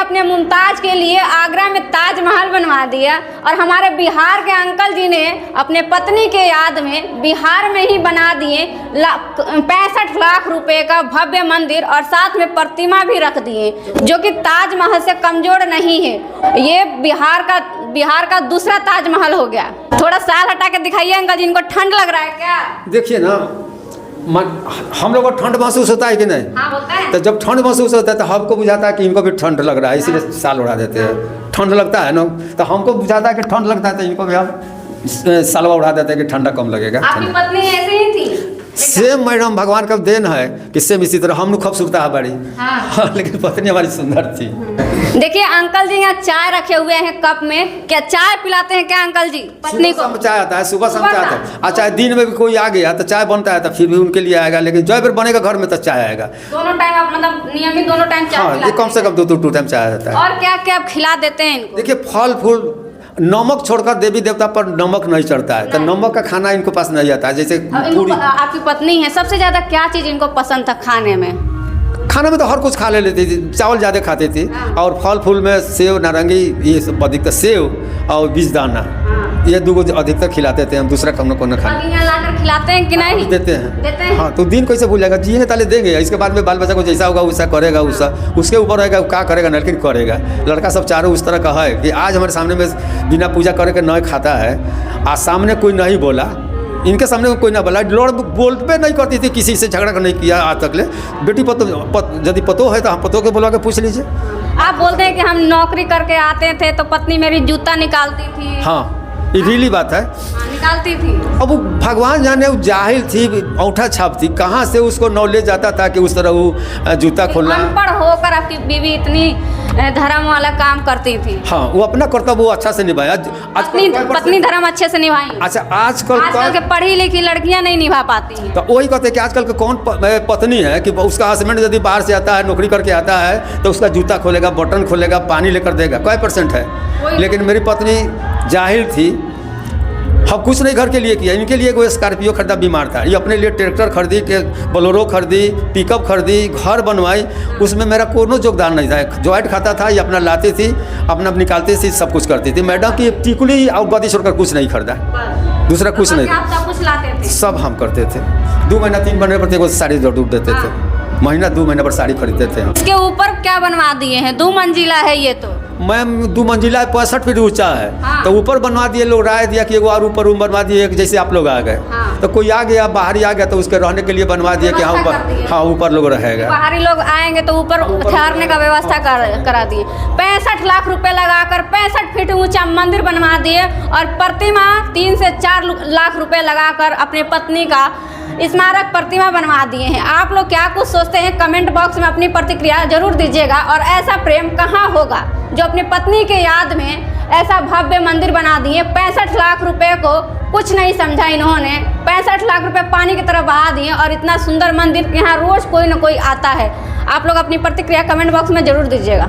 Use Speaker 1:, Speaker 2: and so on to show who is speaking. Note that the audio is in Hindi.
Speaker 1: अपने मुमताज के लिए आगरा में ताजमहल बनवा दिया और हमारे बिहार के अंकल जी ने अपने पत्नी के याद में बिहार में ही बना दिए 65 लाख रुपए का भव्य मंदिर और साथ में प्रतिमा भी रख दिए, जो कि ताजमहल से कमजोर नहीं है। ये बिहार का दूसरा ताजमहल हो गया। थोड़ा साल हटा के दिखाइए अंकल जी, इनको ठंड लग रहा है क्या?
Speaker 2: देखिए ना, हम लोग को ठंड महसूस होता है कि नहीं?
Speaker 1: हाँ, होता है।
Speaker 2: तो जब ठंड महसूस होता है तो हमको बुझाता है कि इनको भी ठंड लग रहा है, इसलिए साल उड़ा देते हैं। ठंड लगता है ना, तो हमको बुझाता है कि ठंड लगता है तो इनको भी हम सालवा उड़ा देते हैं कि ठंडा कम लगेगा।
Speaker 1: आपकी पत्नी ऐसे ही थी?
Speaker 2: सेम मैडम, भगवान का देन है कि सेम इसी तरह हम लोग खूबसूरत है बड़ी।
Speaker 1: हाँ।
Speaker 2: लेकिन पत्नी हमारी सुंदर थी।
Speaker 1: देखिए अंकल जी यहाँ चाय रखे हुए हैं कप में, क्या चाय पिलाते हैं क्या अंकल जी पत्नी को?
Speaker 2: सुबह चाय आता है, सुबह शाम चाय आता है। अच्छा, दिन में भी कोई आ गया तो चाय बनता है तो फिर भी उनके लिए आएगा, लेकिन जो बार बनेगा घर में तो चाय आएगा।
Speaker 1: दोनों टाइम आप मतलब नियमित दोनों टाइम चाय
Speaker 2: हाँ, ये कम से कम दो टाइम चाय आता है।
Speaker 1: और क्या क्या आप खिला देते हैं इनको?
Speaker 2: देखिए, फल फूल, नमक छोड़कर देवी देवता पर नमक नहीं चढ़ता है, तो नमक का खाना इनको पास नहीं आता है। जैसे पूरी,
Speaker 1: आपकी पत्नी है, सबसे ज्यादा क्या चीज इनको पसंद था खाने में?
Speaker 2: खाने में तो हर कुछ खा ले लेती थी, चावल ज़्यादा खाती थी।
Speaker 1: हाँ।
Speaker 2: और फल फूल में सेव, नारंगी, ये सब अधिकतर सेव और बीजदाना,
Speaker 1: हाँ।
Speaker 2: ये दो अधिकतर खिलाते थे हम। दूसरा कम न खाना
Speaker 1: लाकर खिलाते हैं कि नहीं?
Speaker 2: देते हैं।
Speaker 1: देते हैं।
Speaker 2: हाँ, तो दिन कैसे भूल जाएगा? जिए ताले देंगे, इसके बाद में बाल बच्चा को जैसा होगा वैसा करेगा, उसके ऊपर रहेगा क्या करेगा, लेकिन करेगा। लड़का सब चारों उस तरह का है कि आज हमारे सामने में बिना पूजा करे के नहीं खाता है, आज सामने कोई नहीं बोला, इनके सामने कोई ना बोला, बोलते नहीं करती थी, किसी से झगड़ा नहीं किया आज तक ले। बेटी यदि पतो है तो हम पतो के बुला के पूछ लीजिए।
Speaker 1: आप बोलते हैं कि हम नौकरी करके आते थे तो पत्नी मेरी जूता निकालती थी।
Speaker 2: हाँ, ये रियली बात है।
Speaker 1: हाँ, निकालती थी।
Speaker 2: अब वो भगवान जाने, वो जाहिल थी, औंठा छाप थी, कहाँ से उसको नॉलेज आता था कि उस तरह वो जूता खोलना।
Speaker 1: अनपढ़ होकर आपकी बीवी इतनी धर्म वाला काम करती थी।
Speaker 2: हाँ, वो अपना कर्तव्य वो अच्छा से निभाया।
Speaker 1: पत्नी धर्म अच्छे से निभाई।
Speaker 2: अच्छा, आजकल
Speaker 1: के पढ़ी लिखी लड़कियां नहीं निभा पाती हैं।
Speaker 2: तो वही कहते हैं कि आजकल के कौन पत्नी है कि उसका हस्बैंड यदि बाहर से आता है, नौकरी करके आता है, तो उसका जूता खोलेगा, बटन खोलेगा, पानी लेकर देगा, कोई % है। लेकिन मेरी पत्नी जाहिल थी, हम कुछ नहीं घर के लिए किया, इनके लिए कोई स्कॉर्पियो खरीदा, बीमार था, ये अपने लिए ट्रैक्टर खरीदी, बोलेरो खरीदी, पिकअप खरीदी, घर बनवाई, उसमें मेरा कोनो योगदान नहीं था। जॉइंट खाता था, ये अपना लाती थी, अपना निकालती थी, सब कुछ करती थी। मैडम की टिकुली और बदी छोड़कर कुछ नहीं खरीदा, दूसरा कुछ नहीं।
Speaker 1: आप सब कुछ लाते थे?
Speaker 2: सब हम करते थे। 2 महीना 3 महीने पर एक साड़ी जरूर देते थे, महीना 2 महीने पर साड़ी खरीदते थे।
Speaker 1: इसके ऊपर क्या बनवा दिए हैं? 2 मंजिला है ये तो।
Speaker 2: मैम 2 मंजिला है, 65 फीट ऊंचा है।
Speaker 1: हाँ।
Speaker 2: तो ऊपर बनवा दिए, लोग राय दिया कि एगो और ऊपर रूम बनवा दिए, जैसे आप लोग आ गए।
Speaker 1: हाँ।
Speaker 2: तो कोई आ गया, बाहरी आ गया, तो उसके रहने के लिए बनवा दिए कि हाँ ऊपर, हाँ ऊपर लोग रहेगा।
Speaker 1: बाहरी लोग आएंगे तो ऊपर ठहरने का व्यवस्था करा दिए। 65 लाख रुपए लगाकर 65 फीट ऊंचा मंदिर बनवा दिए और प्रतिमा 3 से 4 लाख रुपए लगाकर अपने पत्नी का स्मारक प्रतिमा बनवा दिए हैं। आप लोग क्या कुछ सोचते हैं? कमेंट बॉक्स में अपनी प्रतिक्रिया जरूर दीजिएगा। और ऐसा प्रेम कहाँ होगा जो अपनी पत्नी के याद में ऐसा भव्य मंदिर बना दिए? 65 लाख रुपए को कुछ नहीं समझा इन्होंने, 65 लाख रुपए पानी की तरह बहा दिए और इतना सुंदर मंदिर यहाँ रोज कोई ना कोई आता है। आप लोग अपनी प्रतिक्रिया कमेंट बॉक्स में जरूर दीजिएगा।